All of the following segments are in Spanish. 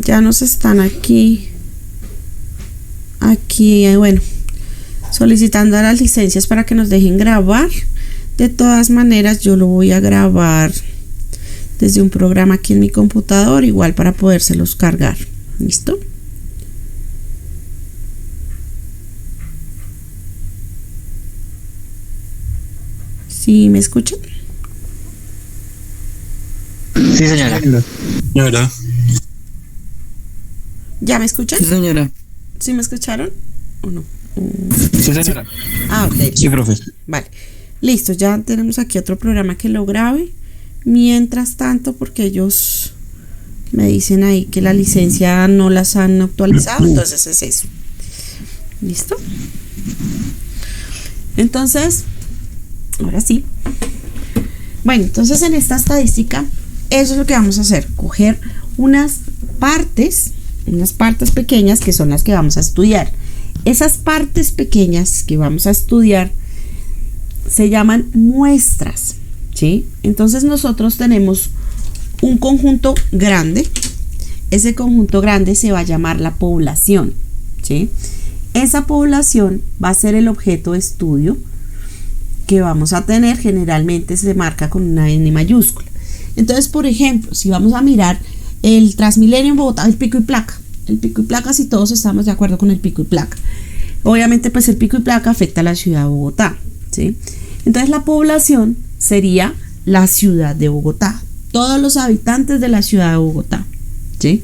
Ya nos están aquí, bueno, solicitando las licencias para que nos dejen grabar. De todas maneras, yo lo voy a grabar desde un programa aquí en mi computador, igual para podérselos cargar. ¿Listo? ¿Sí me escuchan? Sí, señora. Señora. ¿Ya me escuchan? Sí, señora. ¿Sí me escucharon o no? Sí, señora. Ah, ok. Sí, profe. Vale. Listo, ya tenemos aquí otro programa que lo grabe. Mientras tanto, porque ellos me dicen ahí que la licencia no las han actualizado, entonces es eso. ¿Listo? Entonces, ahora sí. Bueno, entonces en esta estadística, eso es lo que vamos a hacer. Coger unas partes pequeñas que son las que vamos a estudiar. Esas partes pequeñas que vamos a estudiar se llaman muestras, ¿sí? Entonces nosotros tenemos un conjunto grande. Ese conjunto grande se va a llamar la población, ¿sí? Esa población va a ser el objeto de estudio que vamos a tener. Generalmente se marca con una N mayúscula. Entonces, por ejemplo, si vamos a mirar el Transmilenio en Bogotá, el pico y placa. El pico y placa, si todos estamos de acuerdo con el pico y placa. Obviamente, pues el pico y placa afecta a la ciudad de Bogotá, ¿sí? Entonces, la población sería la ciudad de Bogotá. Todos los habitantes de la ciudad de Bogotá, ¿sí?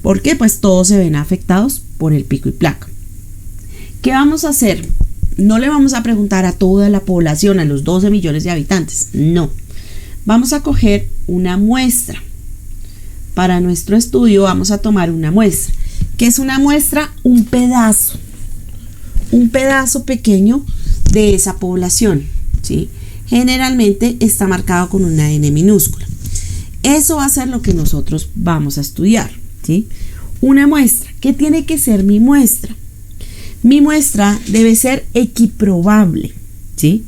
¿Por qué? Pues todos se ven afectados por el pico y placa. ¿Qué vamos a hacer? No le vamos a preguntar a toda la población, a los 12 millones de habitantes. No. Vamos a coger una muestra. Para nuestro estudio vamos a tomar una muestra. ¿Qué es una muestra? Un pedazo pequeño de esa población, ¿sí? Generalmente está marcado con una N minúscula. Eso va a ser lo que nosotros vamos a estudiar, ¿sí? Una muestra. ¿Qué tiene que ser mi muestra? Mi muestra debe ser equiprobable, ¿sí?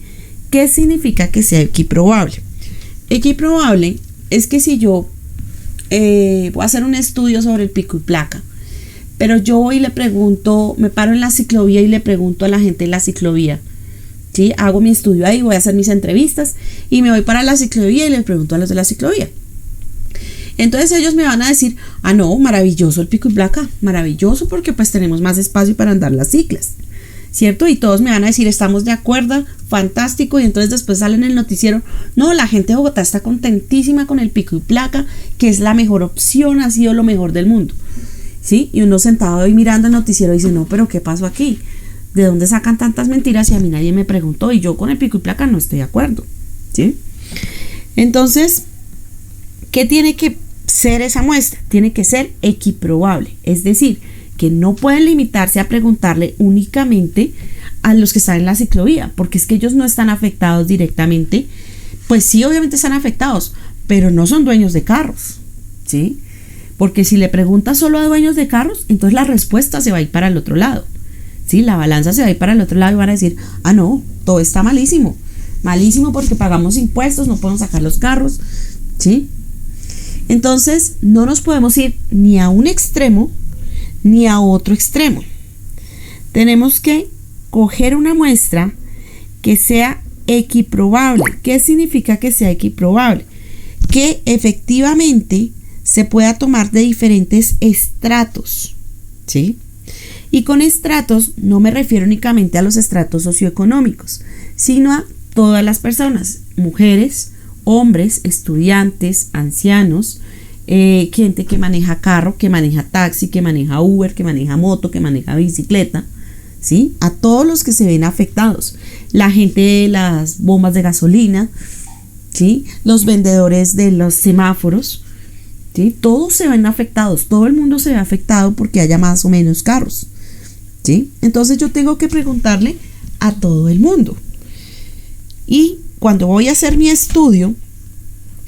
¿Qué significa que sea equiprobable? Equiprobable es que si yo voy a hacer un estudio sobre el pico y placa, pero yo voy y le pregunto, me paro en la ciclovía y le pregunto a la gente en la ciclovía, ¿sí? Hago mi estudio ahí, voy a hacer mis entrevistas y me voy para la ciclovía y le pregunto a los de la ciclovía. Entonces ellos me van a decir, ah no, maravilloso el pico y placa, maravilloso porque pues tenemos más espacio para andar las ciclas, ¿cierto? Y todos me van a decir, estamos de acuerdo, fantástico. Y entonces después sale en el noticiero, no, la gente de Bogotá está contentísima con el pico y placa, que es la mejor opción, ha sido lo mejor del mundo, ¿sí? Y uno sentado ahí mirando el noticiero dice, no, pero ¿qué pasó aquí? ¿De dónde sacan tantas mentiras? Y a mí nadie me preguntó y yo con el pico y placa no estoy de acuerdo, ¿sí? Entonces, ¿qué tiene que ser esa muestra? Tiene que ser equiprobable, es decir, que no pueden limitarse a preguntarle únicamente a los que están en la ciclovía, porque es que ellos no están afectados directamente. Pues sí, obviamente están afectados, pero no son dueños de carros, ¿sí? Porque si le preguntas solo a dueños de carros, entonces la respuesta se va a ir para el otro lado, ¿sí? La balanza se va a ir para el otro lado y van a decir, ah no, todo está malísimo, malísimo porque pagamos impuestos, no podemos sacar los carros, ¿sí? Entonces no nos podemos ir ni a un extremo ni a otro extremo. Tenemos que coger una muestra que sea equiprobable. ¿Qué significa que sea equiprobable? Que efectivamente se pueda tomar de diferentes estratos, ¿sí? Y con estratos no me refiero únicamente a los estratos socioeconómicos, sino a todas las personas, mujeres, hombres, estudiantes, ancianos, gente que maneja carro, que maneja taxi, que maneja Uber, que maneja moto, que maneja bicicleta, ¿sí? A todos los que se ven afectados. La gente de las bombas de gasolina, ¿sí? Los vendedores de los semáforos, ¿sí? Todos se ven afectados, todo el mundo se ve afectado porque haya más o menos carros, ¿sí? Entonces yo tengo que preguntarle a todo el mundo. Y cuando voy a hacer mi estudio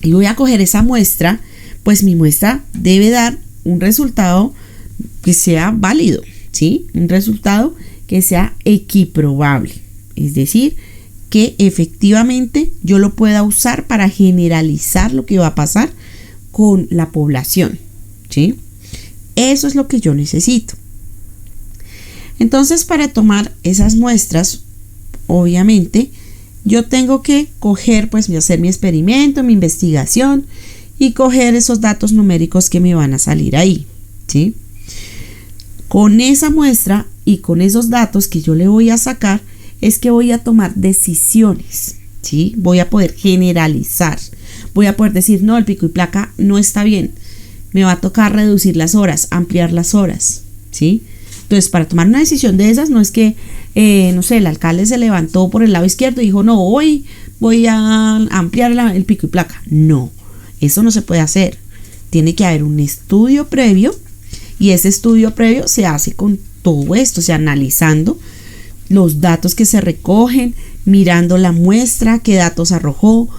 y voy a coger esa muestra, pues mi muestra debe dar un resultado que sea válido, ¿sí? Un resultado que sea equiprobable, es decir, que efectivamente yo lo pueda usar para generalizar lo que va a pasar con la población, ¿sí? Eso es lo que yo necesito. Entonces, para tomar esas muestras, obviamente, yo tengo que coger, pues, hacer mi experimento, mi investigación y coger esos datos numéricos que me van a salir ahí, ¿sí? Con esa muestra y con esos datos que yo le voy a sacar, es que voy a tomar decisiones, ¿sí? Voy a poder generalizar, voy a poder decir, no, el pico y placa no está bien, me va a tocar reducir las horas, ampliar las horas, ¿sí? Entonces, para tomar una decisión de esas, no es que, no sé, el alcalde se levantó por el lado izquierdo y dijo, no, hoy voy a ampliar el pico y placa. No, eso no se puede hacer. Tiene que haber un estudio previo y ese estudio previo se hace con todo esto, o sea, analizando los datos que se recogen, mirando la muestra, qué datos arrojó,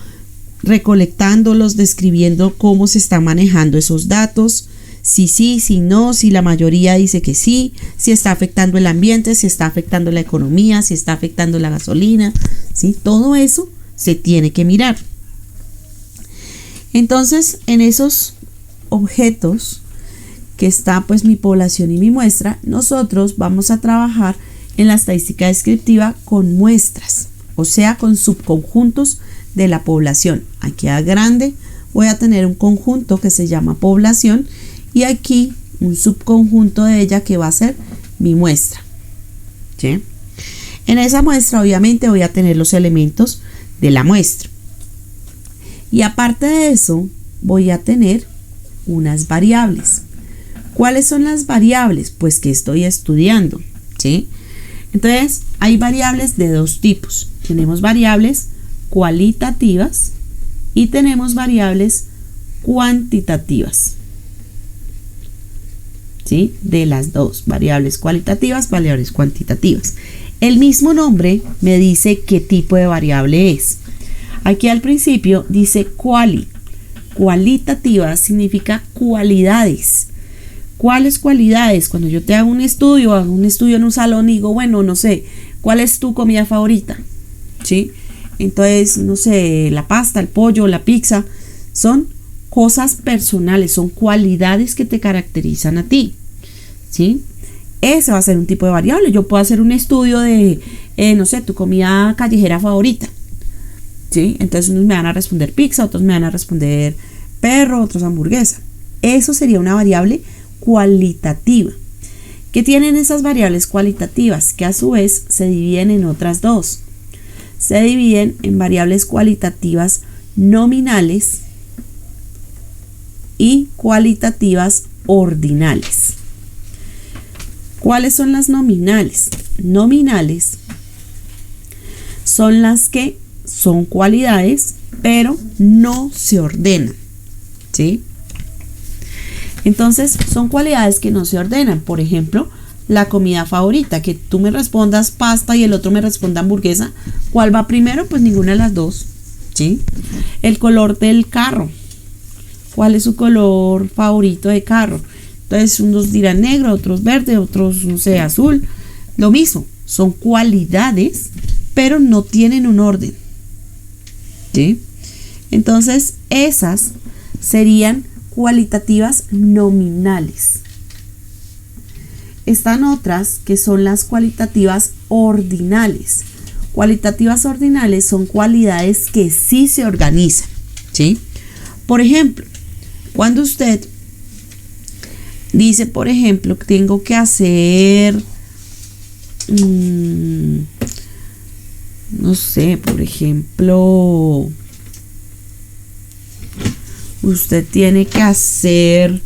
recolectándolos, describiendo cómo se están manejando esos datos, si sí, si no, si la mayoría dice que sí, si está afectando el ambiente, si está afectando la economía, si está afectando la gasolina, ¿sí? Todo eso se tiene que mirar. Entonces, en esos objetos que está pues mi población y mi muestra, nosotros vamos a trabajar en la estadística descriptiva con muestras, o sea, con subconjuntos de la población. Aquí a grande voy a tener un conjunto que se llama población y aquí un subconjunto de ella que va a ser mi muestra, ¿sí? En esa muestra obviamente voy a tener los elementos de la muestra y aparte de eso voy a tener unas variables. ¿Cuáles son las variables? Pues que estoy estudiando, ¿sí? Entonces hay variables de dos tipos. Tenemos variables cualitativas y tenemos variables cuantitativas, ¿sí? De las dos, variables cualitativas, variables cuantitativas. El mismo nombre me dice qué tipo de variable es. Aquí al principio dice cualitativa significa cualidades. ¿Cuáles cualidades? Cuando yo te hago un estudio en un salón y digo, bueno, no sé, ¿cuál es tu comida favorita? ¿Sí? Entonces, no sé, la pasta, el pollo, la pizza, son cosas personales, son cualidades que te caracterizan a ti, ¿sí? Ese va a ser un tipo de variable. Yo puedo hacer un estudio de, no sé, tu comida callejera favorita, ¿sí? Entonces unos me van a responder pizza, otros me van a responder perro, otros hamburguesa. Eso sería una variable cualitativa. ¿Qué tienen esas variables cualitativas? Que a su vez se dividen en otras dos. Se dividen en variables cualitativas nominales y cualitativas ordinales. ¿Cuáles son las nominales? Nominales son las que son cualidades, pero no se ordenan, ¿sí? Entonces, son cualidades que no se ordenan. Por ejemplo, la comida favorita, que tú me respondas pasta y el otro me responda hamburguesa. ¿Cuál va primero? Pues ninguna de las dos, ¿sí? El color del carro. ¿Cuál es su color favorito de carro? Entonces, unos dirán negro, otros verde, otros, no sé, azul. Lo mismo, son cualidades, pero no tienen un orden, ¿sí? Entonces, esas serían cualitativas nominales. Están otras que son las cualitativas ordinales. Cualitativas ordinales son cualidades que sí se organizan, ¿sí? Por ejemplo, cuando usted dice, por ejemplo, que tengo que hacer, no sé, por ejemplo, usted tiene que hacer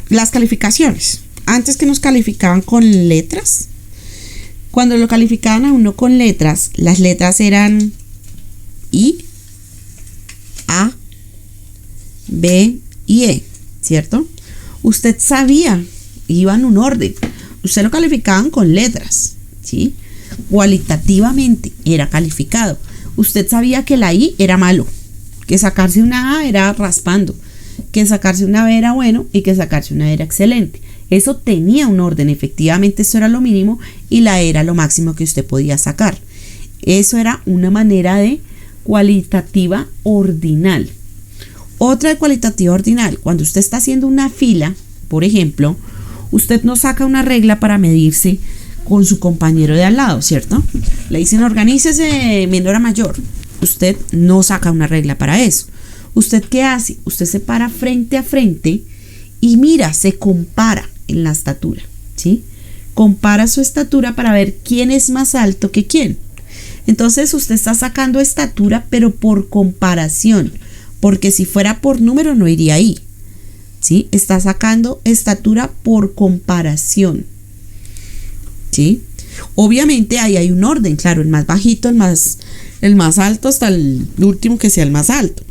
las calificaciones. Antes que nos calificaban con letras, cuando lo calificaban a uno con letras, las letras eran I, A, B y E, ¿cierto? Usted sabía, iba en un orden. Usted lo calificaban con letras, ¿sí? Cualitativamente era calificado. Usted sabía que la I era malo, que sacarse una A era raspando, que sacarse una B era bueno y que sacarse una E era excelente. Eso tenía un orden, efectivamente eso era lo mínimo y la E era lo máximo que usted podía sacar. Eso era una manera de cualitativa ordinal. Otra de cualitativa ordinal, cuando usted está haciendo una fila, por ejemplo, usted no saca una regla para medirse con su compañero de al lado, ¿cierto? Le dicen organícese menor a mayor. Usted no saca una regla para eso. ¿Usted qué hace? Usted se para frente a frente y mira, se compara en la estatura, ¿sí? Compara su estatura para ver quién es más alto que quién. Entonces usted está sacando estatura, pero por comparación, porque si fuera por número no iría ahí, ¿sí? Está sacando estatura por comparación, ¿sí? Obviamente ahí hay un orden, claro, el más bajito, el más alto, hasta el último que sea el más alto,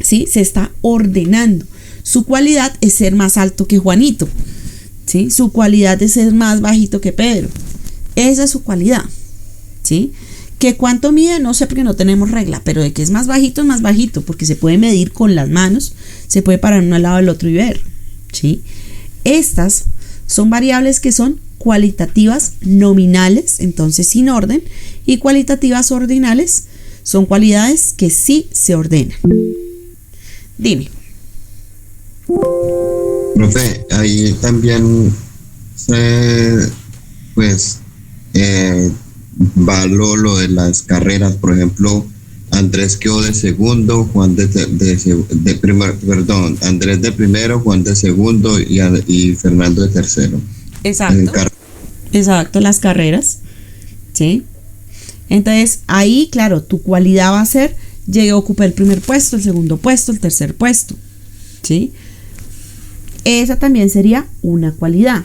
¿sí? Se está ordenando. Su cualidad es ser más alto que Juanito, ¿sí? Su cualidad es ser más bajito que Pedro. Esa es su cualidad, ¿sí? ¿Que cuánto mide? No sé porque no tenemos regla, pero de que es más bajito, porque se puede medir con las manos, se puede parar uno al lado del otro y ver, ¿sí? Estas son variables que son cualitativas nominales, entonces sin orden, y cualitativas ordinales son cualidades que sí se ordenan. Dime. Profe, ahí también pues való lo de las carreras, por ejemplo, Andrés quedó de segundo, Juan Andrés de primero, Juan de segundo y Fernando de tercero. Exacto, las carreras, ¿sí? Entonces ahí, claro, tu cualidad va a ser, llegué a ocupar el primer puesto, el segundo puesto, el tercer puesto, ¿sí? Esa también sería una cualidad.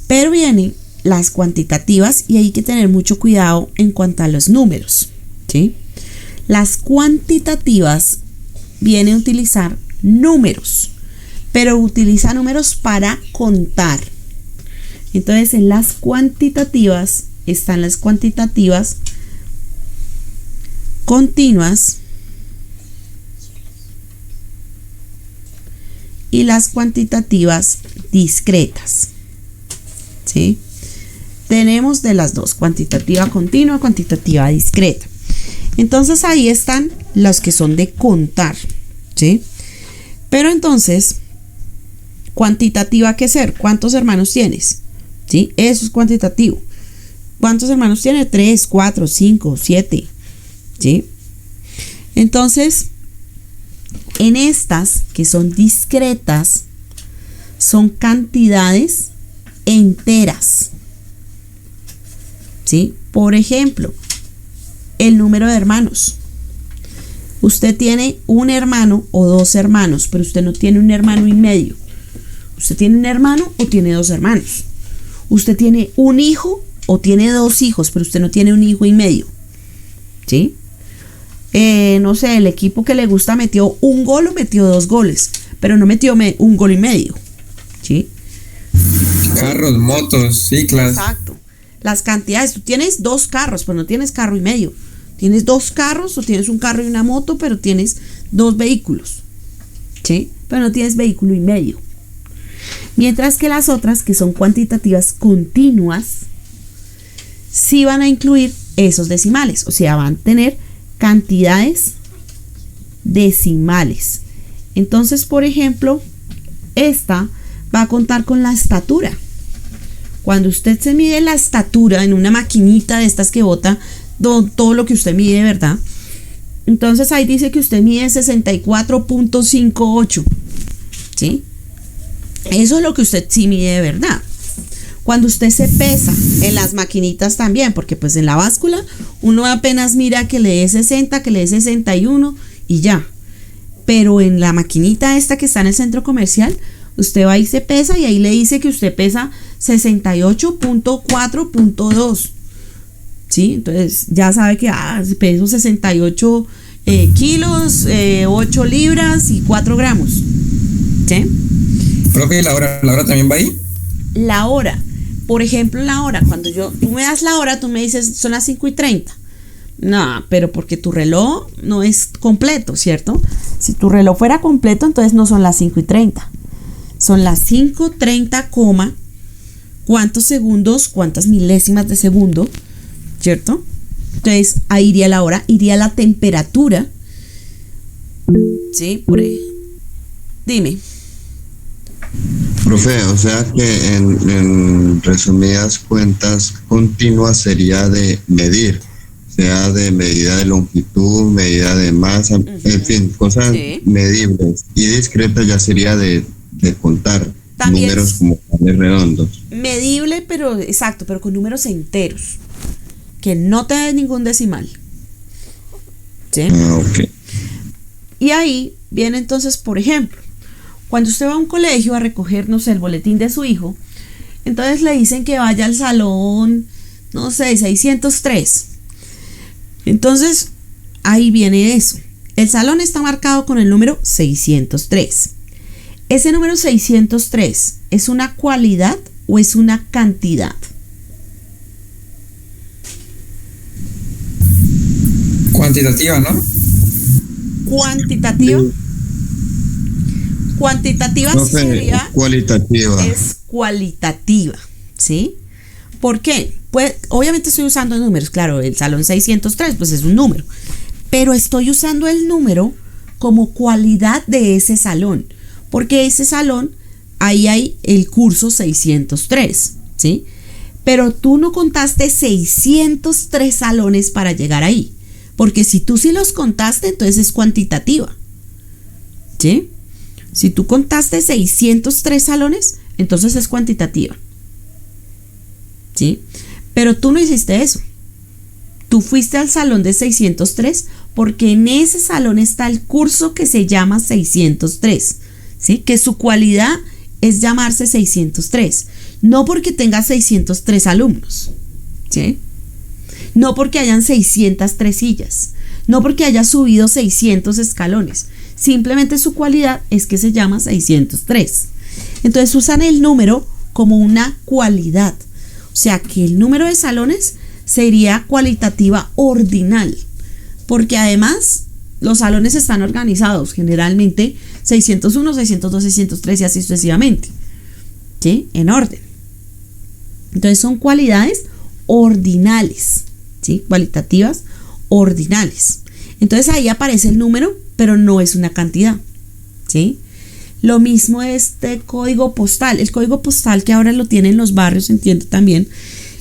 Pero vienen las cuantitativas y hay que tener mucho cuidado en cuanto a los números, ¿sí? Las cuantitativas vienen a utilizar números, pero utiliza números para contar. Entonces en las cuantitativas están las cuantitativas continuas y las cuantitativas discretas, ¿sí? Tenemos de las dos, cuantitativa continua, cuantitativa discreta. Entonces ahí están los que son de contar, ¿sí? Pero entonces, cuantitativa, ¿qué ser? ¿Cuántos hermanos tienes? ¿Sí? Eso es cuantitativo. ¿Cuántos hermanos tiene? 3, 4, 5, 7, ¿sí? Entonces, en estas que son discretas, son cantidades enteras, ¿sí? Por ejemplo, el número de hermanos. Usted tiene un hermano o dos hermanos, pero usted no tiene un hermano y medio. Usted tiene un hermano o tiene dos hermanos. Usted tiene un hijo o tiene dos hijos, pero usted no tiene un hijo y medio, ¿sí? No sé, el equipo que le gusta metió un gol o metió dos goles, pero no metió un gol y medio, ¿sí? Carros, motos, ciclas. Exacto. Las cantidades, tú tienes dos carros, pero no tienes carro y medio. Tienes dos carros o tienes un carro y una moto, pero tienes dos vehículos, ¿sí? Pero no tienes vehículo y medio. Mientras que las otras, que son cuantitativas continuas, sí van a incluir esos decimales, o sea, van a tener cantidades decimales. Entonces, por ejemplo, esta va a contar con la estatura. Cuando usted se mide la estatura en una maquinita de estas que bota todo lo que usted mide, ¿verdad? Entonces ahí dice que usted mide 64.58, ¿sí? Eso es lo que usted sí mide de verdad. Cuando usted se pesa en las maquinitas también, porque pues en la báscula uno apenas mira que le dé 60, que le dé 61 y ya. Pero en la maquinita esta que está en el centro comercial, usted va y se pesa y ahí le dice que usted pesa 68.4.2, ¿sí? Entonces ya sabe que peso 68 kilos, 8 libras y 4 gramos, ¿sí? Profe, ¿la hora también va ahí? La hora, por ejemplo, la hora, cuando tú me das la hora, tú me dices son las 5:30. No, pero porque tu reloj no es completo, ¿cierto? Si tu reloj fuera completo, entonces no son las 5:30. Son las 5:30, cuántos segundos, cuántas milésimas de segundo, ¿cierto? Entonces ahí iría la hora, iría la temperatura, ¿sí? Por ahí. Dime. Profe, o sea que en resumidas cuentas, continua sería de medir, sea de medida de longitud, medida de masa, en fin, cosas Sí. medibles. Y discreta ya sería de contar También números es- como panes redondos. Medible, pero exacto, pero con números enteros, que no te dé ningún decimal. ¿Sí? Ah, ok. Y ahí viene entonces, por ejemplo, cuando usted va a un colegio a recoger, no sé, el boletín de su hijo, entonces le dicen que vaya al salón, no sé, 603. Entonces, ahí viene eso. El salón está marcado con el número 603. ¿Ese número 603 es una cualidad o es una cantidad? Cuantitativa, ¿no? Cuantitativa. Cuantitativa Profe, sería cualitativa. es cualitativa, ¿sí? ¿Por qué? Pues obviamente estoy usando números, claro, el salón 603 pues es un número, pero estoy usando el número como cualidad de ese salón, porque ese salón, ahí hay el curso 603, ¿sí? Pero tú no contaste 603 salones para llegar ahí, porque si tú sí los contaste, entonces es cuantitativa, ¿sí? Si tú contaste 603 salones, entonces es cuantitativa. ¿Sí? Pero tú no hiciste eso. Tú fuiste al salón de 603 porque en ese salón está el curso que se llama 603. ¿Sí? Que su cualidad es llamarse 603. No porque tenga 603 alumnos. ¿Sí? No porque hayan 603 sillas. No porque haya subido 600 escalones. Simplemente su cualidad es que se llama 603. Entonces usan el número como una cualidad. O sea que el número de salones sería cualitativa ordinal. Porque además los salones están organizados generalmente 601, 602, 603 y así sucesivamente. ¿Sí? En orden. Entonces son cualidades ordinales. ¿Sí? Cualitativas ordinales. Entonces ahí aparece el número, pero no es una cantidad, ¿sí? Lo mismo este código postal. El código postal que ahora lo tienen los barrios, entiendo también.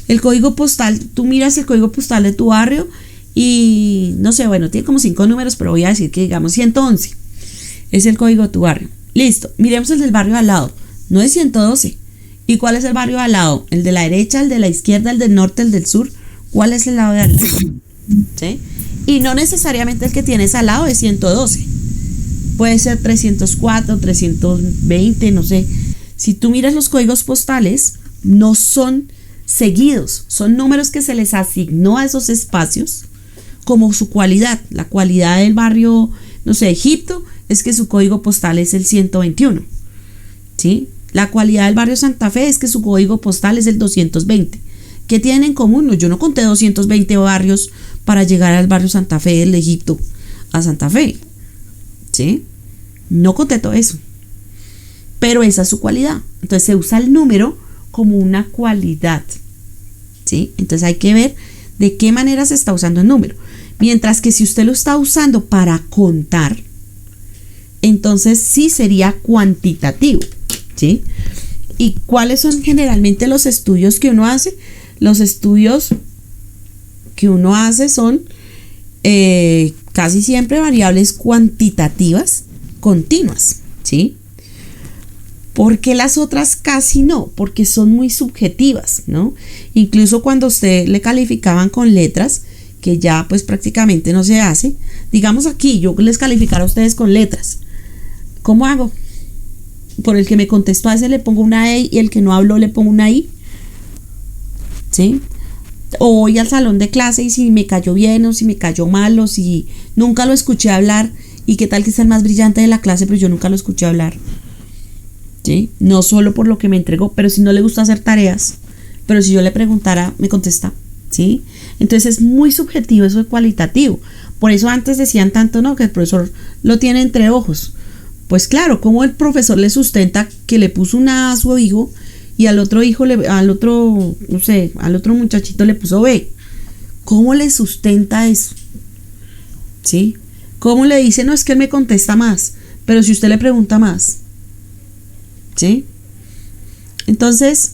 El código postal, tú miras el código postal de tu barrio y no sé, bueno, tiene como 5 números, pero voy a decir que digamos 111. Es el código de tu barrio. Listo, miremos el del barrio al lado. No es 112. ¿Y cuál es el barrio al lado? ¿El de la derecha, el de la izquierda, el del norte, el del sur? ¿Cuál es el lado de al lado? ¿Sí? Y no necesariamente el que tienes al lado es 112. Puede ser 304, 320, no sé. Si tú miras los códigos postales, no son seguidos, son números que se les asignó a esos espacios como su cualidad. La cualidad del barrio, no sé, Egipto, es que su código postal es el 121. ¿Sí? La cualidad del barrio Santa Fe es que su código postal es el 220. ¿Qué tienen en común? No, yo no conté 220 barrios para llegar al barrio Santa Fe del Egipto a Santa Fe. ¿Sí? No conté todo eso. Pero esa es su cualidad. Entonces se usa el número como una cualidad. ¿Sí? Entonces hay que ver de qué manera se está usando el número. Mientras que si usted lo está usando para contar, entonces sí sería cuantitativo. ¿Sí? ¿Y cuáles son generalmente los estudios que uno hace? Los estudios que uno hace son casi siempre variables cuantitativas continuas, ¿sí? Porque las otras casi no, porque son muy subjetivas, ¿no? Incluso cuando usted le calificaban con letras, que ya pues prácticamente no se hace, digamos aquí, yo les calificara a ustedes con letras, ¿cómo hago? Por el que me contestó a ese le pongo una E y el que no habló le pongo una I, ¿sí? O voy al salón de clase y si me cayó bien o si me cayó mal o si nunca lo escuché hablar y qué tal que sea el más brillante de la clase pero yo nunca lo escuché hablar, ¿sí? No solo por lo que me entregó, pero si no le gusta hacer tareas, pero si yo le preguntara me contesta, ¿sí? Entonces es muy subjetivo eso de cualitativo. Por eso antes decían tanto, no, que el profesor lo tiene entre ojos. Pues claro, como el profesor le sustenta que le puso una A a su hijo y al otro hijo, al otro muchachito le puso B. ¿Cómo le sustenta eso? ¿Sí? ¿Cómo le dice, no, es que él me contesta más, pero si usted le pregunta más? ¿Sí? Entonces,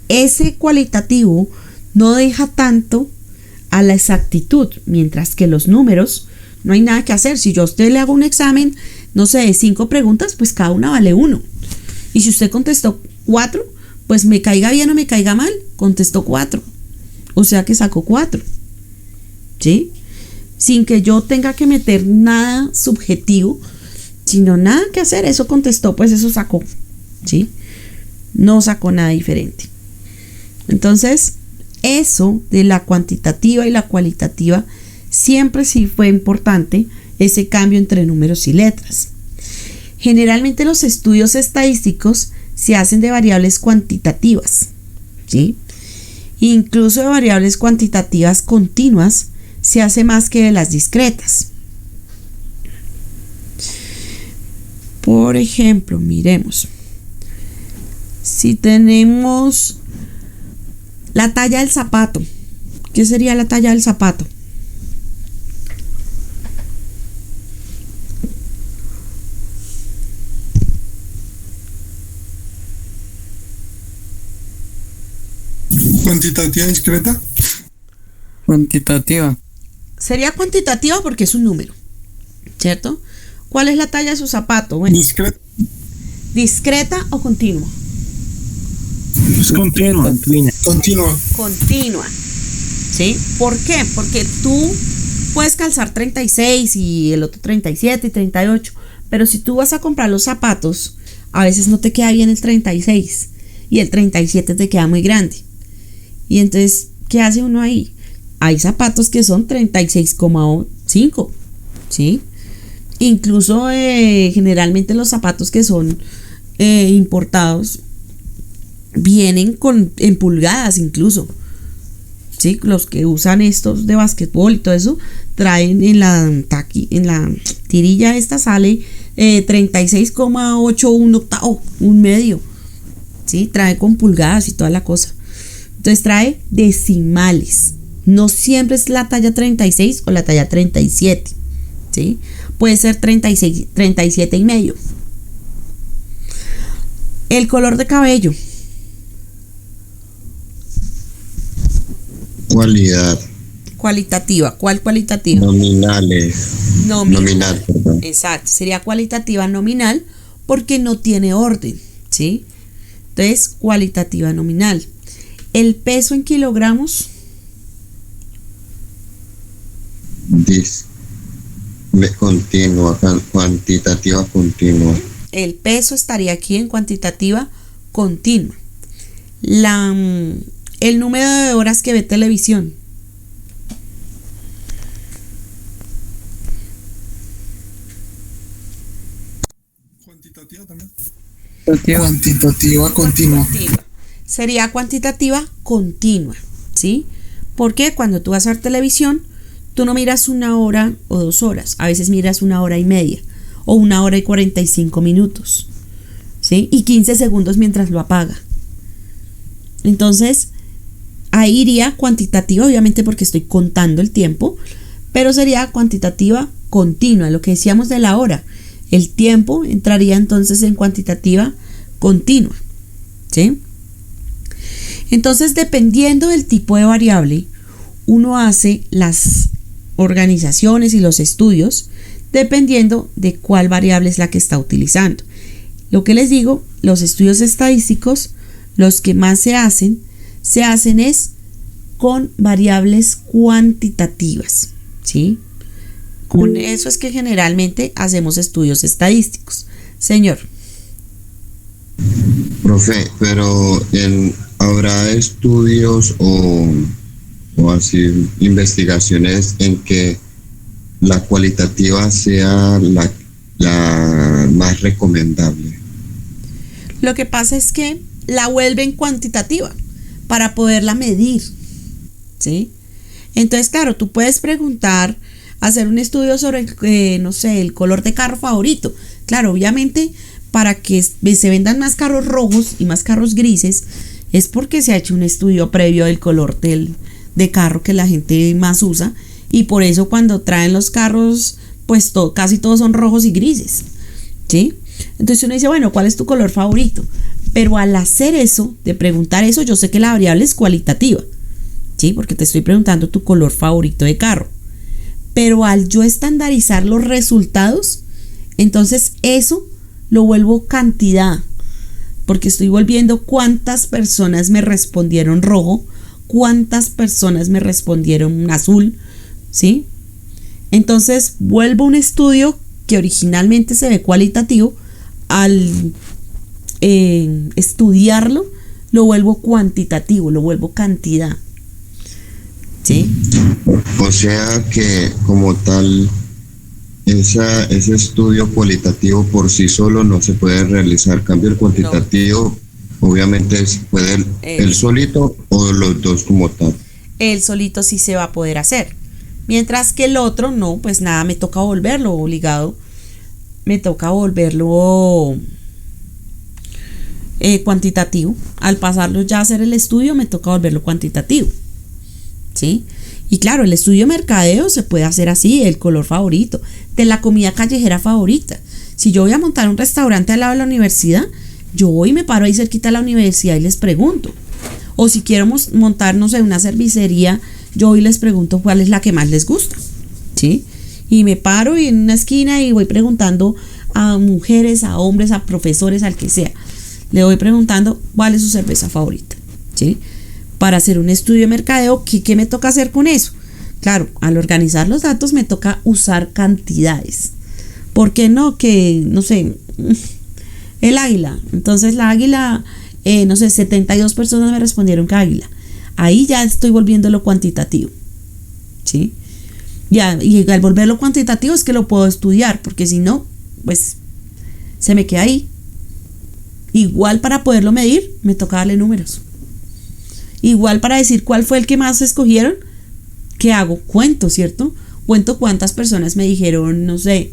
ese cualitativo no deja tanto a la exactitud, mientras que los números no hay nada que hacer. Si yo a usted le hago un examen, no sé, de 5 preguntas, pues cada una vale 1. Y si usted contestó 4, pues me caiga bien o me caiga mal, contestó 4. O sea que sacó 4. ¿Sí? Sin que yo tenga que meter nada subjetivo, sino nada que hacer. Eso contestó, pues eso sacó. ¿Sí? No sacó nada diferente. Entonces, eso de la cuantitativa y la cualitativa siempre sí fue importante, ese cambio entre números y letras. Generalmente los estudios estadísticos se hacen de variables cuantitativas, ¿sí? Incluso de variables cuantitativas continuas se hace más que de las discretas. Por ejemplo, miremos. Si tenemos la talla del zapato, ¿qué sería la talla del zapato? ¿Cuantitativa discreta? Cuantitativa. Sería cuantitativa porque es un número, ¿cierto? ¿Cuál es la talla de su zapato? Bueno, Discreta. ¿discreta o continua? Es continua. Continua. Continua, ¿sí? ¿Por qué? Porque tú puedes calzar 36 y el otro 37 y 38, pero si tú vas a comprar los zapatos, a veces no te queda bien el 36 y el 37 te queda muy grande. Y entonces, ¿qué hace uno ahí? Hay zapatos que son 36,5, ¿sí? Incluso generalmente los zapatos que son importados vienen en pulgadas incluso, ¿sí? Los que usan estos de basquetbol y todo eso traen en la tirilla esta sale 36,8, un octavo, un medio, ¿sí? Trae con pulgadas y toda la cosa. Entonces trae decimales. No siempre es la talla 36 o la talla 37, ¿sí? Puede ser 36, 37 y medio. El color de cabello. Cualidad. Cualitativa. ¿Cuál cualitativa? Nominales. Nominal, perdón. Exacto. Sería cualitativa nominal porque no tiene orden, ¿sí? Entonces, cualitativa nominal. El peso en kilogramos. Continua, cuantitativa continua. El peso estaría aquí en cuantitativa continua. El número de horas que ve televisión. Cuantitativa también. Cuantitativa continua. Sería cuantitativa continua, ¿sí? Porque cuando tú vas a ver televisión, tú no miras 1 hora o 2 horas, a veces miras 1 hora y media o 1 hora y 45 minutos, ¿sí? Y 15 segundos mientras lo apaga. Entonces, ahí iría cuantitativa, obviamente porque estoy contando el tiempo, pero sería cuantitativa continua, lo que decíamos de la hora. El tiempo entraría entonces en cuantitativa continua, ¿sí? Entonces, dependiendo del tipo de variable, uno hace las organizaciones y los estudios dependiendo de cuál variable es la que está utilizando. Lo que les digo, los estudios estadísticos, los que más se hacen es con variables cuantitativas, ¿sí? Con eso es que generalmente hacemos estudios estadísticos. Señor. Profe, pero ¿habrá estudios o así investigaciones en que la cualitativa sea la más recomendable? Lo que pasa es que la vuelven cuantitativa para poderla medir, ¿sí? Entonces, claro, tú puedes preguntar, hacer un estudio sobre, no sé, el color de carro favorito. Claro, obviamente, para que se vendan más carros rojos y más carros grises, es porque se ha hecho un estudio previo del color de carro que la gente más usa, y por eso cuando traen los carros, pues casi todos son rojos y grises, ¿sí? Entonces uno dice, bueno, ¿cuál es tu color favorito? Pero al hacer eso, de preguntar eso, yo sé que la variable es cualitativa, ¿sí? Porque te estoy preguntando tu color favorito de carro. Pero al yo estandarizar los resultados, entonces eso lo vuelvo cantidad, porque estoy volviendo cuántas personas me respondieron rojo, cuántas personas me respondieron azul, ¿sí? Entonces vuelvo un estudio que originalmente se ve cualitativo, al estudiarlo lo vuelvo cuantitativo, lo vuelvo cantidad, ¿sí? O sea que como tal, ese estudio cualitativo por sí solo no se puede realizar. Cambio el cuantitativo, obviamente se puede el solito o los dos como tal. El solito sí se va a poder hacer. Mientras que el otro no, pues nada, me toca volverlo obligado. Me toca volverlo cuantitativo. Al pasarlo ya a hacer el estudio, me toca volverlo cuantitativo, ¿sí? Y claro, el estudio de mercadeo se puede hacer así, el color favorito, de la comida callejera favorita. Si yo voy a montar un restaurante al lado de la universidad, yo voy y me paro ahí cerquita de la universidad y les pregunto. O si quiero montar, no sé, una cervecería, yo voy y les pregunto cuál es la que más les gusta, ¿sí? Y me paro en una esquina y voy preguntando a mujeres, a hombres, a profesores, al que sea. Le voy preguntando cuál es su cerveza favorita, ¿sí? Para hacer un estudio de mercadeo, ¿qué me toca hacer con eso? Claro, al organizar los datos me toca usar cantidades. ¿Por qué no? Que, no sé, el águila. Entonces la águila, no sé, 72 personas me respondieron que águila. Ahí ya estoy volviéndolo cuantitativo, ¿sí? Ya, y al volverlo cuantitativo es que lo puedo estudiar, porque si no, pues se me queda ahí. Igual para poderlo medir, me toca darle números. Igual para decir cuál fue el que más escogieron, ¿qué hago? Cuento, ¿cierto? Cuento cuántas personas me dijeron, no sé,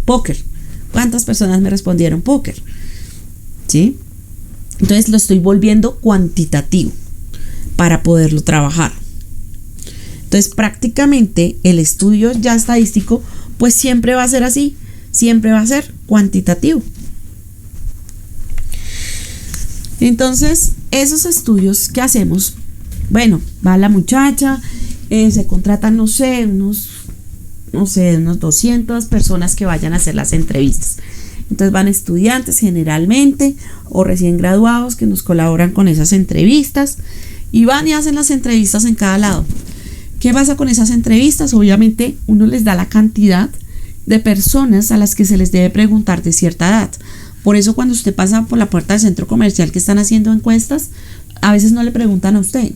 póker. ¿Cuántas personas me respondieron póker? ¿Sí? Entonces lo estoy volviendo cuantitativo para poderlo trabajar. Entonces prácticamente el estudio ya estadístico pues siempre va a ser así, siempre va a ser cuantitativo. Entonces esos estudios que hacemos, bueno, va la muchacha, se contratan, no sé, unos 200 personas que vayan a hacer las entrevistas. Entonces van estudiantes generalmente o recién graduados que nos colaboran con esas entrevistas y van y hacen las entrevistas en cada lado. ¿Qué pasa con esas entrevistas? Obviamente uno les da la cantidad de personas a las que se les debe preguntar de cierta edad. Por eso cuando usted pasa por la puerta del centro comercial que están haciendo encuestas, a veces no le preguntan a usted.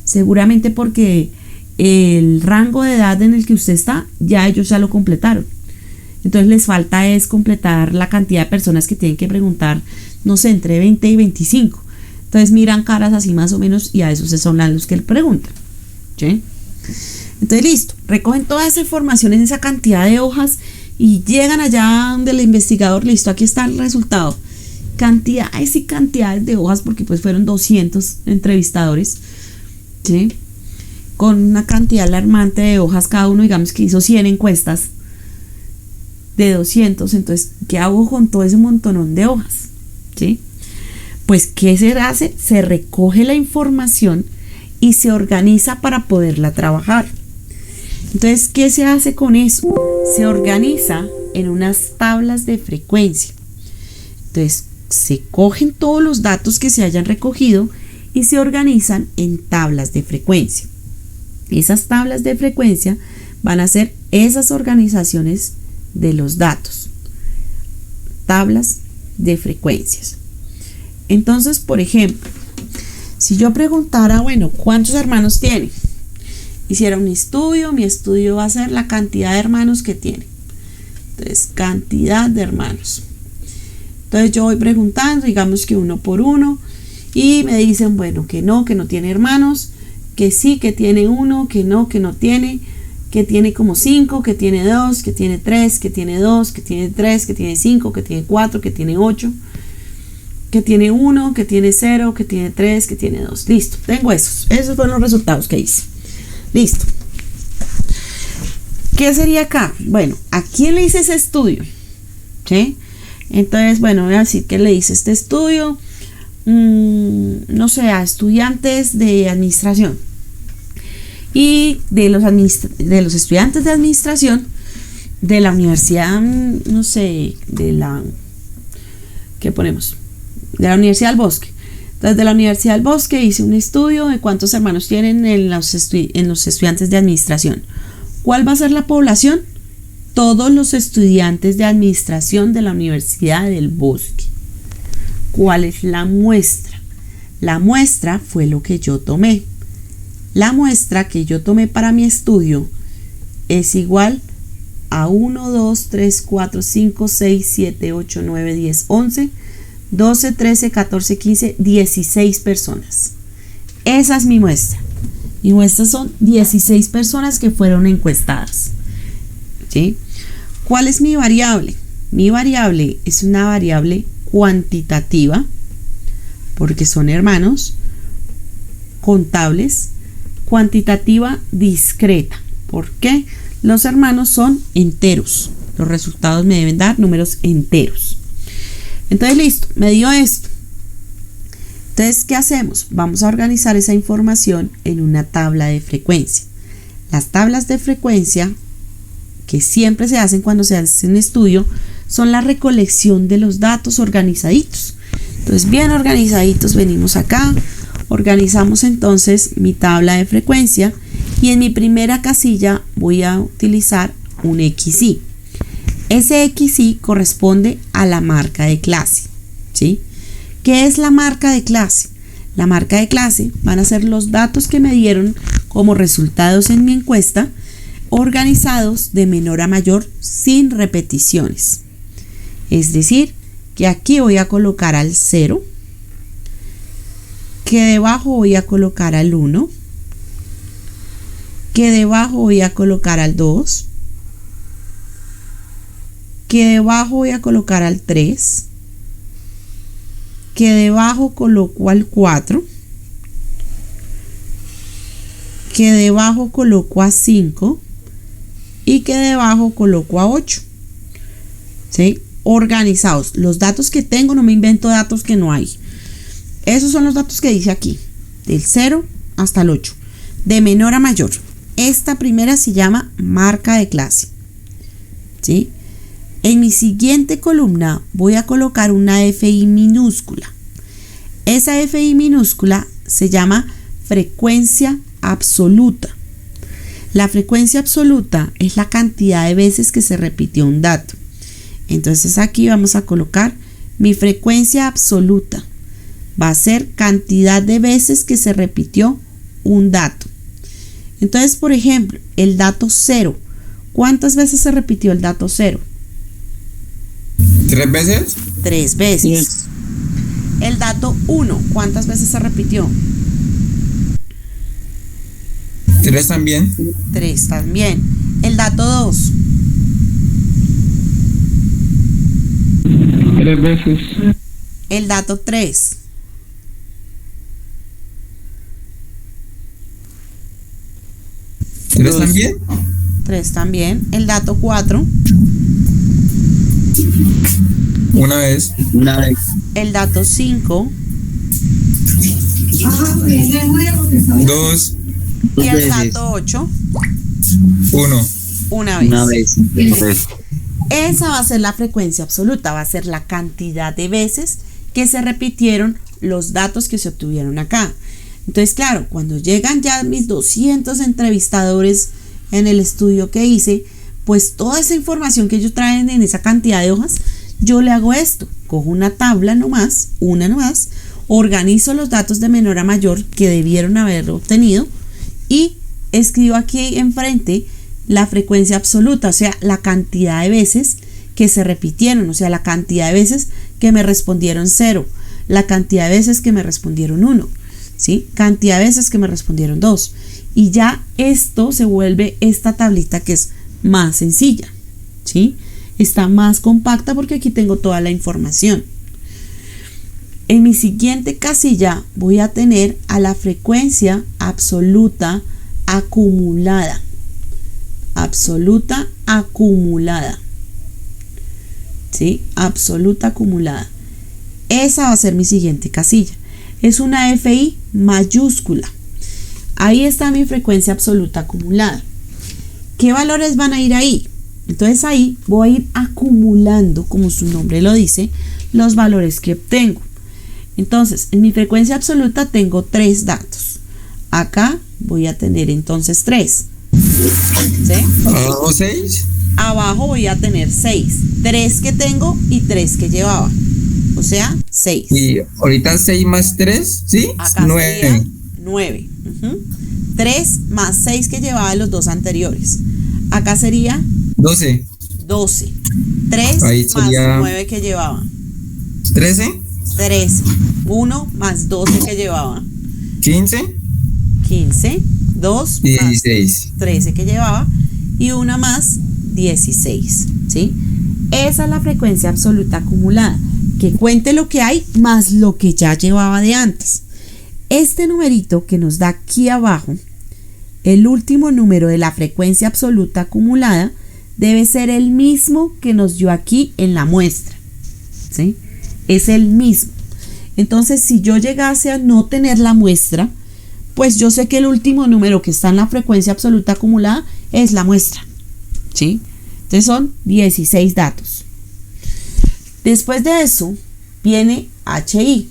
Seguramente porque el rango de edad en el que usted está, ya ellos ya lo completaron. Entonces les falta es completar la cantidad de personas que tienen que preguntar, no sé, entre 20 y 25. Entonces miran caras así más o menos y a esos son los que le preguntan, ¿sí? Entonces listo, recogen toda esa información en esa cantidad de hojas y llegan allá donde el investigador, listo, aquí está el resultado. Cantidades y cantidades de hojas porque pues fueron 200 entrevistadores, ¿sí? Con una cantidad alarmante de hojas cada uno, digamos que hizo 100 encuestas de 200, entonces ¿qué hago con todo ese montonón de hojas? ¿Sí? Pues ¿qué se hace? Se recoge la información y se organiza para poderla trabajar. Entonces, ¿qué se hace con eso? Se organiza en unas tablas de frecuencia. Entonces, se cogen todos los datos que se hayan recogido y se organizan en tablas de frecuencia. Esas tablas de frecuencia van a ser esas organizaciones de los datos. Tablas de frecuencias. Entonces, por ejemplo, si yo preguntara, bueno, ¿cuántos hermanos tiene? Hiciera un estudio, mi estudio va a ser la cantidad de hermanos que tiene. Entonces, cantidad de hermanos. Entonces yo voy preguntando, digamos que uno por uno, y me dicen, bueno, que no tiene hermanos, que sí, que tiene uno, que no tiene, que tiene como 5, que tiene 2, que tiene 3, que tiene 2, que tiene 3, que tiene 5, que tiene 4, que tiene 8, que tiene 1, que tiene 0, que tiene 3, que tiene 2. Listo, tengo esos fueron los resultados que hice. Listo. ¿Qué sería acá? Bueno, ¿a quién le hice ese estudio? ¿Sí? Entonces, bueno, voy a decir que le hice este estudio no sé, a estudiantes de administración. Y de los estudiantes de administración de la universidad, no sé, ¿qué ponemos? De la Universidad del Bosque. Entonces, de la Universidad del Bosque hice un estudio de cuántos hermanos tienen en los estudiantes de administración. ¿Cuál va a ser la población? Todos los estudiantes de administración de la Universidad del Bosque. ¿Cuál es la muestra? La muestra fue lo que yo tomé. La muestra que yo tomé para mi estudio es igual a 1, 2, 3, 4, 5, 6, 7, 8, 9, 10, 11, 12, 13, 14, 15, 16 personas. Esa es mi muestra. Mi muestra son 16 personas que fueron encuestadas. ¿Sí? ¿Cuál es mi variable? Mi variable es una variable cuantitativa, porque son hermanos contables, cuantitativa discreta. ¿Por qué? Los hermanos son enteros. Los resultados me deben dar números enteros. Entonces, listo, me dio esto. Entonces, ¿qué hacemos? Vamos a organizar esa información en una tabla de frecuencia. Las tablas de frecuencia, que siempre se hacen cuando se hace un estudio, son la recolección de los datos organizaditos. Entonces, bien organizaditos, venimos acá, organizamos entonces mi tabla de frecuencia y en mi primera casilla voy a utilizar un XY. Ese XY corresponde a la marca de clase, ¿sí? ¿Qué es la marca de clase? La marca de clase van a ser los datos que me dieron como resultados en mi encuesta, organizados de menor a mayor sin repeticiones. Es decir, que aquí voy a colocar al 0, que debajo voy a colocar al 1, que debajo voy a colocar al 2, que debajo voy a colocar al 3, que debajo coloco al 4, que debajo coloco a 5 y que debajo coloco a 8. ¿Sí? Organizados. Los datos que tengo, no me invento datos que no hay. Esos son los datos que dice aquí, del 0 hasta el 8, de menor a mayor. Esta primera se llama marca de clase. ¿Sí? En mi siguiente columna voy a colocar una FI minúscula. Esa FI minúscula se llama frecuencia absoluta. La frecuencia absoluta es la cantidad de veces que se repitió un dato. Entonces aquí vamos a colocar mi frecuencia absoluta. Va a ser cantidad de veces que se repitió un dato. Entonces, por ejemplo, el dato 0. ¿Cuántas veces se repitió el dato 0? 3 veces. 3 veces. Yes. El dato 1. ¿Cuántas veces se repitió? 3 también. 3 también. El dato 2. 3 veces. El dato 3. 3 también. 3 también. El dato 4. Una vez. El dato 5. 2. Y el dato 8. 1. Una vez. Esa va a ser la frecuencia absoluta, va a ser la cantidad de veces que se repitieron los datos que se obtuvieron acá. Entonces, claro, cuando llegan ya mis 200 entrevistadores en el estudio que hice, pues toda esa información que ellos traen en esa cantidad de hojas, yo le hago esto, cojo una tabla nomás, una nomás, organizo los datos de menor a mayor que debieron haber obtenido y escribo aquí enfrente la frecuencia absoluta, o sea, la cantidad de veces que se repitieron, o sea, la cantidad de veces que me respondieron 0, la cantidad de veces que me respondieron 1, ¿sí? Cantidad de veces que me respondieron 2. Y ya esto se vuelve esta tablita que es más sencilla, ¿sí? Está más compacta porque aquí tengo toda la información. En mi siguiente casilla voy a tener a la frecuencia absoluta acumulada. Absoluta acumulada. ¿Sí? Absoluta acumulada. Esa va a ser mi siguiente casilla. Es una FI mayúscula. Ahí está mi frecuencia absoluta acumulada. ¿Qué valores van a ir ahí? Entonces ahí voy a ir acumulando, como su nombre lo dice, los valores que obtengo. Entonces, en mi frecuencia absoluta tengo 3 datos. Acá voy a tener entonces 3. ¿Sí? ¿Abajo 6? Abajo voy a tener 6. 3 que tengo y 3 que llevaba. O sea, 6. Y ahorita 6 más 3, ¿sí? Acá 9. sería 9. 3 más 6 que llevaba de los dos anteriores. Acá sería 12. 12. 3 Ahí más sería 9 que llevaba. 13. 13. 1 más 12 que llevaba. 15. 15. 2 Y más 16. 13 que llevaba. Y 1 más 16. ¿Sí? Esa es la frecuencia absoluta acumulada. Que cuente lo que hay más lo que ya llevaba de antes. Este numerito que nos da aquí abajo, el último número de la frecuencia absoluta acumulada, debe ser el mismo que nos dio aquí en la muestra. ¿Sí? Es el mismo. Entonces, si yo llegase a no tener la muestra, pues yo sé que el último número que está en la frecuencia absoluta acumulada es la muestra. ¿Sí? Entonces son 16 datos. Después de eso viene HI.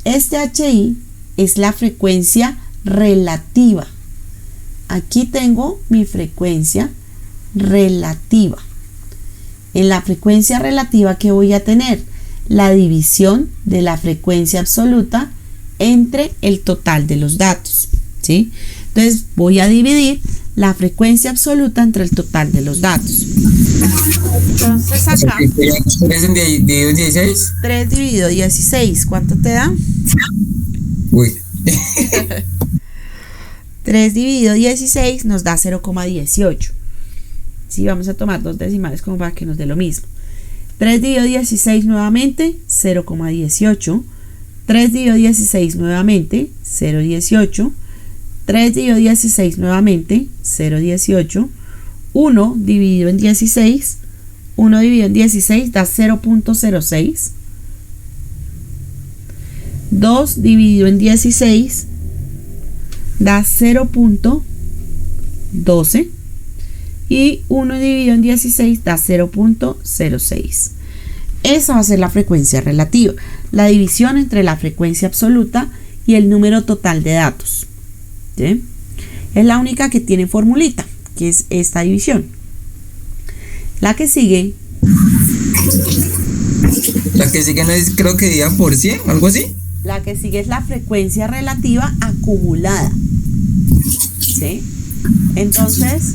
Este HI es la frecuencia relativa. Aquí tengo mi frecuencia relativa. En la frecuencia relativa, ¿qué voy a tener? La división de la frecuencia absoluta entre el total de los datos. ¿Sí? Entonces voy a dividir la frecuencia absoluta entre el total de los datos. Entonces acá 3 dividido en 16. 3 dividido 16, ¿cuánto te da? Uy. 3 dividido 16 nos da 0,18. Sí, vamos a tomar 2 decimales como para que nos dé lo mismo. 3 dividido 16 nuevamente, 0,18. 3 dividido 16 nuevamente, 0,18. 3 dividido 16 nuevamente, 0,18. 1 dividido en 16, 1 dividido en 16 da 0,06. 2 dividido en 16 da 0,12 y 1 dividido en 16 da 0,06. Esa va a ser la frecuencia relativa, la división entre la frecuencia absoluta y el número total de datos. ¿Sí? Es la única que tiene formulita, que es esta división. La que sigue No es, creo que digan por 100, algo así. La que sigue es la frecuencia relativa acumulada. ¿Sí? Entonces,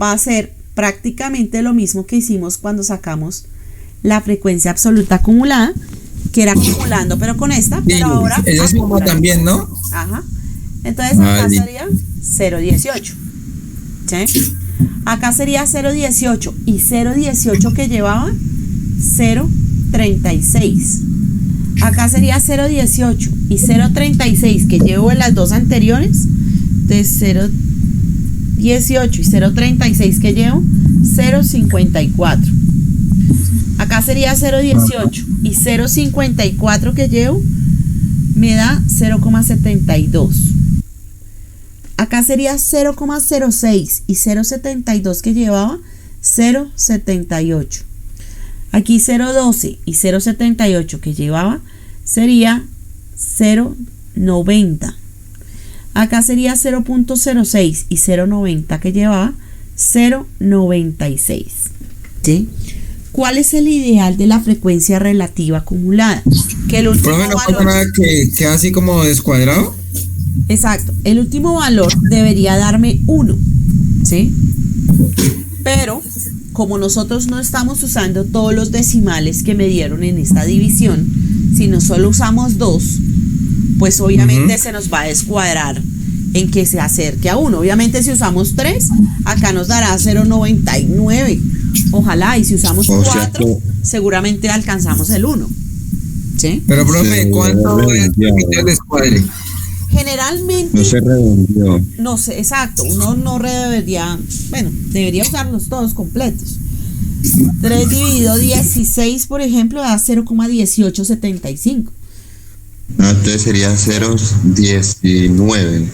va a ser prácticamente lo mismo que hicimos cuando sacamos la frecuencia absoluta acumulada, que era acumulando, pero con esta, pero Sí, ahora ella suma acumulando. también, ¿no? Ajá. Entonces acá Vale. sería 0,18. ¿Sí? Acá sería 0,18 y 0,18 que llevaba 0,36. Acá sería 0,18 y 0,36 que llevo en las dos anteriores. De 0,18 y 0,36 que llevo, 0,54. Acá sería 0,18 y 0,54 que llevo, me da 0,72. Acá sería 0,06 y 0,72 que llevaba, 0,78. Aquí 0,12 y 0,78 que llevaba sería 0,90. Acá sería 0,06 y 0,90 que llevaba 0,96. ¿Sí? ¿Cuál es el ideal de la frecuencia relativa acumulada? Que el último Profe, no pasa valor, nada que queda así como descuadrado. exacto, el último valor debería darme 1, ¿sí? Pero como nosotros no estamos usando todos los decimales que me dieron en esta división, sino solo usamos 2, pues obviamente se nos va a descuadrar en que se acerque a 1. Obviamente si usamos 3, acá nos dará 0,99. Ojalá, y si usamos O sea 4, que- seguramente alcanzamos el 1. ¿Sí? Pero, profe, Sí, ¿cuánto es redondeado. el descuadre? Generalmente, No se redondeó. no sé, exacto, uno no debería, bueno, debería usarlos todos completos. 3 dividido 16, por ejemplo, da 0,1875. Entonces sería 0,19.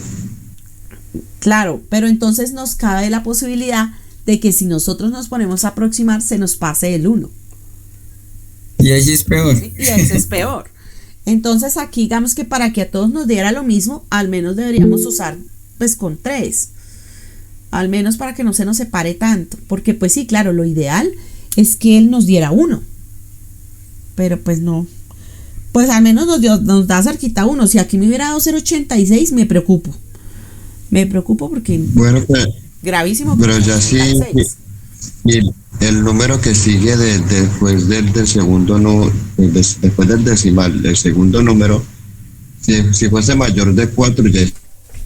Claro, pero entonces nos cabe la posibilidad de que si nosotros nos ponemos a aproximar, se nos pase el 1. Y ahí sí es peor. ¿Sí? Y ese es peor. Entonces aquí digamos que para que a todos nos diera lo mismo, al menos deberíamos usar pues con 3. Al menos para que no se nos separe tanto. Porque pues sí, claro, lo ideal es que él nos diera 1. Pero pues no. Pues al menos nos da cerquita 1. Si aquí me hubiera dado 0,86, me preocupo. Me preocupo porque... Bueno, pues, gravísimo. pero ya sí, y el número que sigue después del segundo, no, después del decimal, el segundo número, si fuese mayor de 4, ya...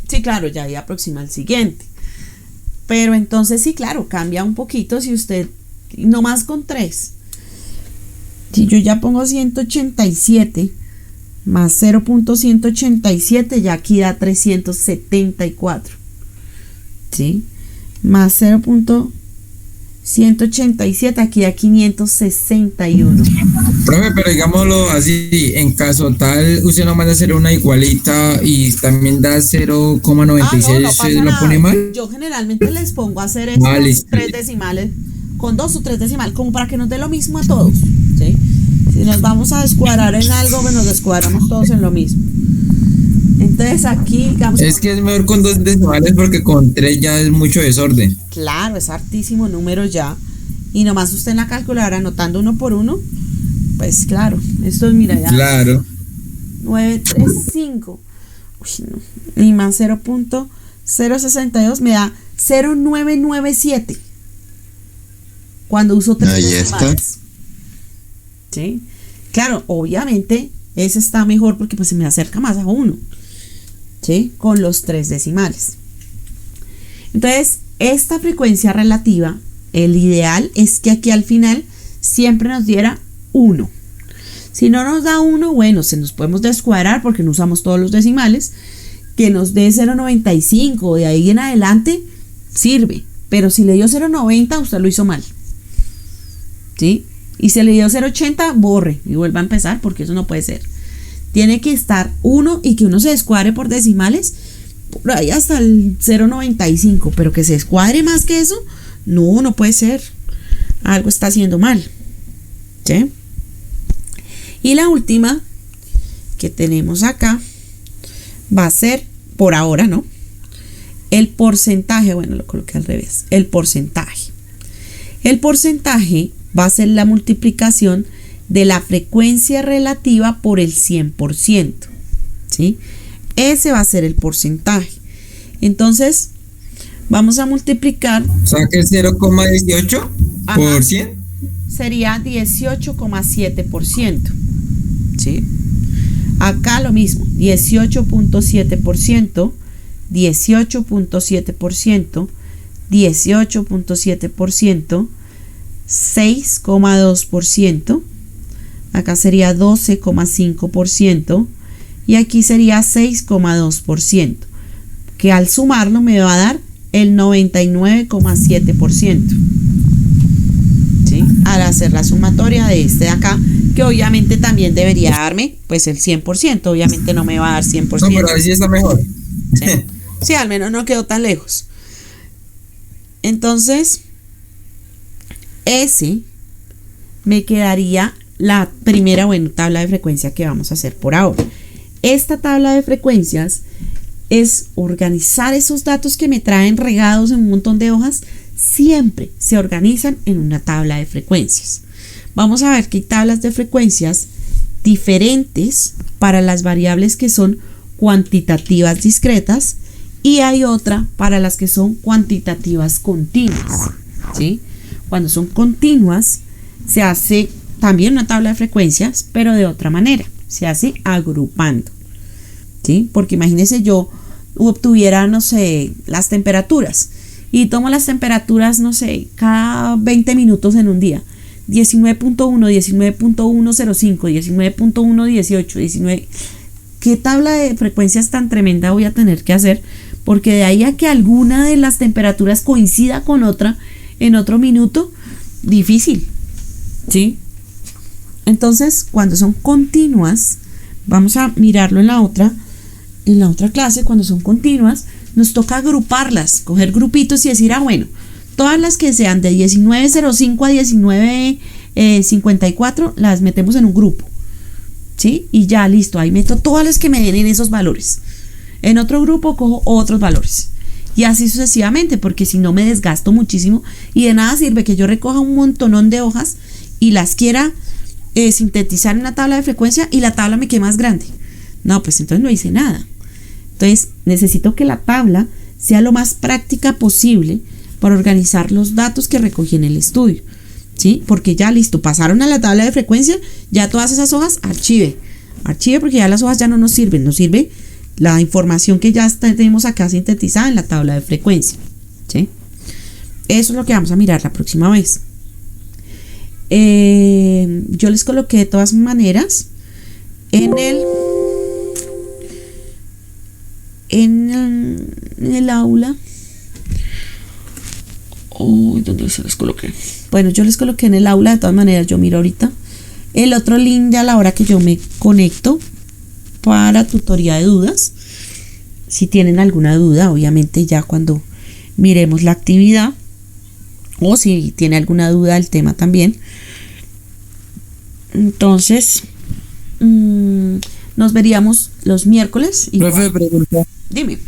Sí, claro, ya ahí aproxima al siguiente. Pero entonces sí, claro, cambia un poquito si usted, no más con 3. Si yo ya pongo 187 más 0.187, ya aquí da 374. ¿Sí? Más 0.187, aquí da 561. Profe, pero digámoslo así, en caso tal, usted no manda a hacer una igualita y también da 0,96, no pasa ¿lo nada. pone mal? Yo generalmente les pongo a hacer esto con 3 decimales, con 2 o 3 decimales, como para que nos dé lo mismo a todos. ¿Sí? Si nos vamos a descuadrar en algo, pues nos descuadramos todos en lo mismo. Entonces aquí, digamos... Es que es mejor con 2 decimales porque con 3 ya es mucho desorden. Claro, es hartísimo número ya. Y nomás usted en la calculadora anotando 1 por 1, pues claro, esto es, mira ya. Claro. 935. Uy, no. Y más 0.062 me da 0,997. Cuando uso 3 Ahí decimales. ¿Sí? Claro, obviamente ese está mejor porque pues se me acerca más a 1. ¿Sí? Con los 3 decimales. Entonces, esta frecuencia relativa, el ideal es que aquí al final siempre nos diera 1. Si no nos da 1, bueno, se nos podemos descuadrar porque no usamos todos los decimales. Que nos dé 0,95, de ahí en adelante sirve. Pero si le dio 0,90, usted lo hizo mal. ¿Sí? Y si le dio 0,80, borre y vuelva a empezar porque eso no puede ser. Tiene que estar 1 y que uno se descuadre por decimales por ahí hasta el 0,95, pero que se descuadre más que eso, no puede ser. Algo está haciendo mal. ¿Sí? Y la última que tenemos acá va a ser, por ahora, ¿no? El porcentaje, bueno, lo coloqué al revés, el porcentaje. El porcentaje va a ser la multiplicación de la frecuencia relativa por el 100%, ¿sí? Ese va a ser el porcentaje. Entonces, vamos a multiplicar. O sea que 0,18 por 100. Sería 18,7%, ¿sí? Acá lo mismo, 18.7%, 18.7%, 18.7%, 6,2%, acá sería 12,5% y aquí sería 6,2%, que al sumarlo me va a dar el 99,7%. ¿Sí? Al hacer la sumatoria de este de acá, que obviamente también debería darme pues el 100%, obviamente no me va a dar 100%. No, pero ahí sí está mejor. ¿Sí? Sí, al menos no quedó tan lejos. Entonces, ese me quedaría la primera, tabla de frecuencia que vamos a hacer por ahora. Esta tabla de frecuencias es organizar esos datos que me traen regados en un montón de hojas, siempre se organizan en una tabla de frecuencias. Vamos a ver que hay tablas de frecuencias diferentes para las variables que son cuantitativas discretas y hay otra para las que son cuantitativas continuas, ¿sí? Cuando son continuas se hace también una tabla de frecuencias, pero de otra manera, se hace agrupando, ¿sí? Porque imagínense yo obtuviera, no sé, las temperaturas y tomo las temperaturas, no sé, cada 20 minutos en un día, 19.1, 19.105, 19.118, 19. ¿Qué tabla de frecuencias tan tremenda voy a tener que hacer? Porque de ahí a que alguna de las temperaturas coincida con otra en otro minuto, difícil, ¿sí? Entonces, cuando son continuas, vamos a mirarlo en la otra clase. Cuando son continuas, nos toca agruparlas, coger grupitos y decir, bueno, todas las que sean de 19.05 a 19.54 las metemos en un grupo, ¿sí? Y ya, listo, ahí meto todas las que me den en esos valores. En otro grupo cojo otros valores. Y así sucesivamente, porque si no me desgasto muchísimo y de nada sirve que yo recoja un montonón de hojas y las quiera sintetizar en una tabla de frecuencia y la tabla me quede más grande. No, pues entonces no hice nada. Entonces necesito que la tabla sea lo más práctica posible para organizar los datos que recogí en el estudio, ¿sí? Porque ya listo, pasaron a la tabla de frecuencia, ya todas esas hojas, archive porque ya las hojas ya no nos sirven, nos sirve la información que ya tenemos acá sintetizada en la tabla de frecuencia, ¿sí? Eso es lo que vamos a mirar la próxima vez. Yo les coloqué de todas maneras en el aula. ¿Dónde se los coloqué? Bueno, yo les coloqué en el aula, de todas maneras. Yo miro ahorita el otro link de a la hora que yo me conecto para tutoría de dudas. Si tienen alguna duda, obviamente ya cuando miremos la actividad, o si tiene alguna duda del tema también, entonces nos veríamos los miércoles. Profe, pregunta. Dime.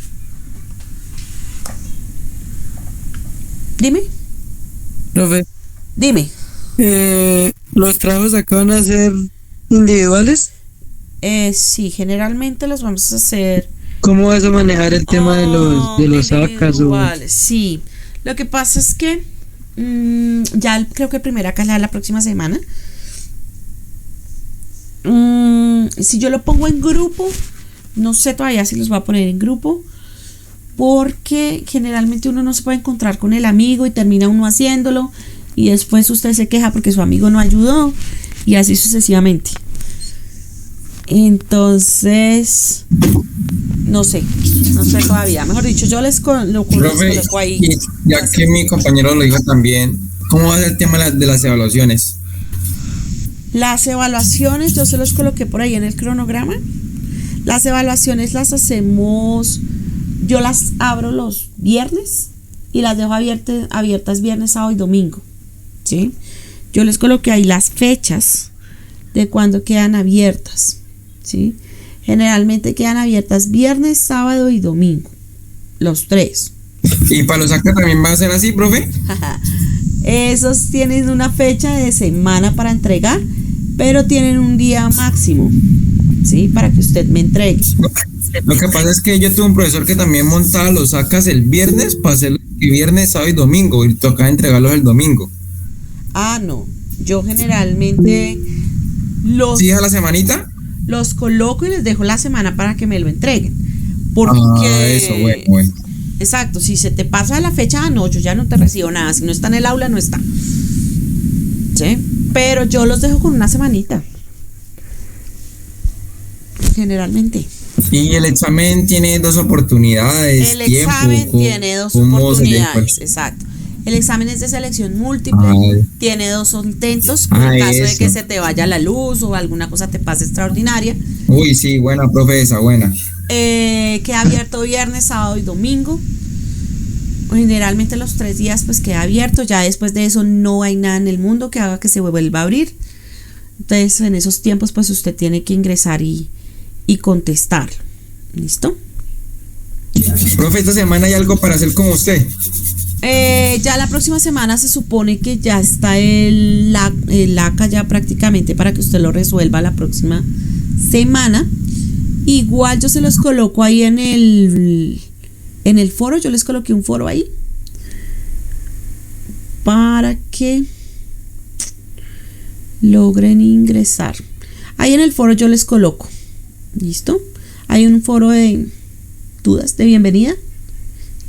Profe. Dime. ¿Los trabajos acá van a ser individuales? Sí, generalmente los vamos a hacer. ¿Cómo vas a manejar el tema de los ACAS? Sí, lo que pasa es que ya creo que el primer ACAS la próxima semana. Si yo lo pongo en grupo, no sé todavía si los voy a poner en grupo, porque generalmente uno no se puede encontrar con el amigo y termina uno haciéndolo y después usted se queja porque su amigo no ayudó y así sucesivamente. Entonces no sé todavía. Mejor dicho, yo les coloco ahí. Ya que mi compañero lo dijo también, ¿cómo va a ser el tema de las evaluaciones? Las evaluaciones yo se los coloqué por ahí en el cronograma. Las evaluaciones las hacemos, yo las abro los viernes y las dejo abiertas viernes, sábado y domingo, ¿sí? Yo les coloqué ahí las fechas de cuando quedan abiertas, ¿sí? Generalmente quedan abiertas viernes, sábado y domingo, los 3. ¿Y para los ACAS también va a ser así, profe? Esos tienen una fecha de semana para entregar, pero tienen un día máximo, ¿sí? Para que usted me entregue. Lo que pasa es que yo tuve un profesor que también montaba los ACAS el viernes para hacerlo el viernes, sábado y domingo, y tocaba entregarlos el domingo. No, yo generalmente ¿Sí a la semanita? Los coloco y les dejo la semana para que me lo entreguen. Porque eso, bueno. Exacto, si se te pasa la fecha, no, yo ya no te recibo nada. Si no está en el aula, no está. ¿Sí? Pero yo los dejo con una semanita. Generalmente. Y el examen tiene 2 oportunidades. El examen tiene 2 oportunidades, exacto. El examen es de selección múltiple, tiene 2 intentos por el caso de que se te vaya la luz o alguna cosa te pase extraordinaria. Uy, sí, buena, profe, esa buena. Queda abierto viernes, sábado y domingo. Generalmente los 3 días pues queda abierto. Ya después de eso no hay nada en el mundo que haga que se vuelva a abrir. Entonces en esos tiempos pues usted tiene que ingresar y contestar. ¿Listo? Profe, esta semana hay algo para hacer con usted. Ya la próxima semana se supone que ya está el ACA ya prácticamente para que usted lo resuelva la próxima semana. Igual yo se los coloco ahí en el foro, yo les coloqué un foro ahí para que logren ingresar. Ahí en el foro yo les coloco, ¿listo? Hay un foro de dudas de bienvenida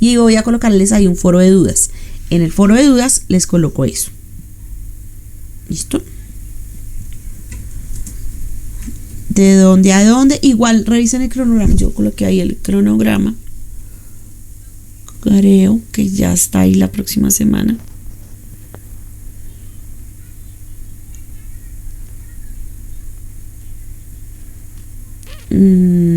y voy a colocarles ahí un foro de dudas. En el foro de dudas les coloco eso, ¿listo? ¿De dónde a dónde? Igual revisen el cronograma. Yo coloqué ahí el cronograma. Creo que ya está ahí la próxima semana. mm,